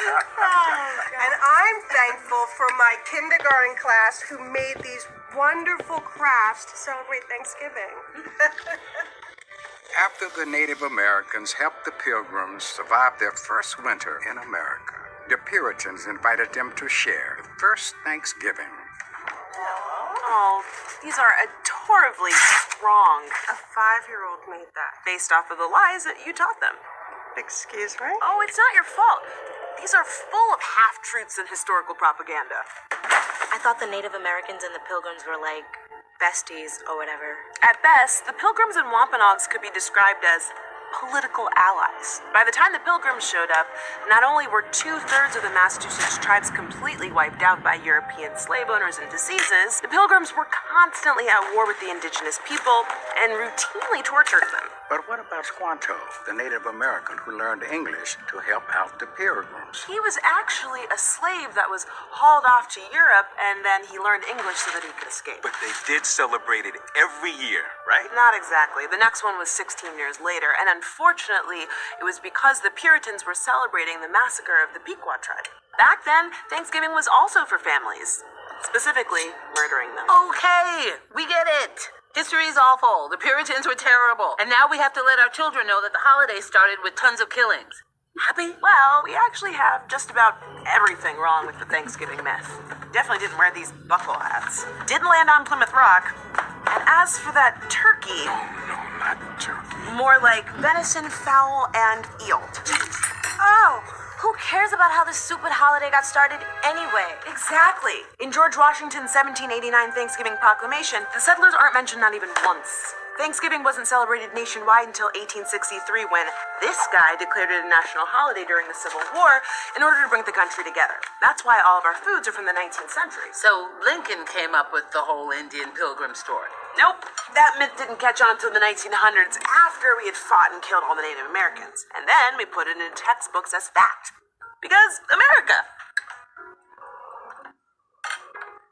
And I'm thankful for my kindergarten class who made these wonderful crafts to celebrate Thanksgiving. After the Native Americans helped the Pilgrims survive their first winter in America, the Puritans invited them to share the first Thanksgiving. Oh, these are adorably strong. A 5-year-old made that. Based off of the lies that you taught them. Excuse me? Oh, it's not your fault. These are full of half-truths and historical propaganda. I thought the Native Americans and the Pilgrims were like besties or whatever. At best, the Pilgrims and Wampanoags could be described as political allies. By the time the Pilgrims showed up, not only were 2/3 of the Massachusetts tribes completely wiped out by European slave owners and diseases, the Pilgrims were constantly at war with the indigenous people and routinely tortured them. But what about Squanto, the Native American who learned English to help out the Pilgrims? He was actually a slave that was hauled off to Europe, and then he learned English so that he could escape. But they did celebrate it every year, right? Not exactly. The next one was 16 years later, and unfortunately, it was because the Puritans were celebrating the massacre of the Pequot tribe. Back then, Thanksgiving was also for families, specifically murdering them. Okay, we get it. History is awful. The Puritans were terrible. And now we have to let our children know that the holiday started with tons of killings. Happy? Well, we actually have just about everything wrong with the Thanksgiving myth. Definitely didn't wear these buckle hats. Didn't land on Plymouth Rock. And as for that turkey... No, not turkey. More like venison, fowl, and eel. Oh, who cares about how this stupid holiday got started anyway? Exactly. In George Washington's 1789 Thanksgiving Proclamation, the settlers aren't mentioned not even once. Thanksgiving wasn't celebrated nationwide until 1863 when this guy declared it a national holiday during the Civil War in order to bring the country together. That's why all of our foods are from the 19th century. So Lincoln came up with the whole Indian Pilgrim story. Nope, that myth didn't catch on till the 1900s after we had fought and killed all the Native Americans. And then we put it in textbooks as fact. Because America.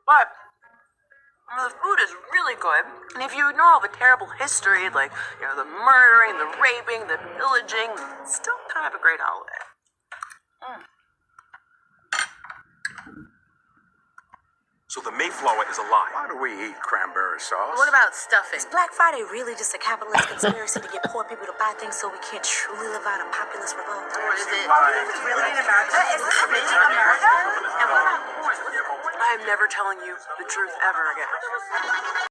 But the food is really good, and if you ignore all the terrible history, like, the murdering, the raping, the pillaging, it's still kind of a great holiday. So the Mayflower is a lie. Why do we eat cranberry sauce? What about stuffing? Is Black Friday really just a capitalist conspiracy to get poor people to buy things so we can't truly live out a populist revolt? Or is it Really in America? Is this really in America? And what about corn? I'm never telling you the truth ever again.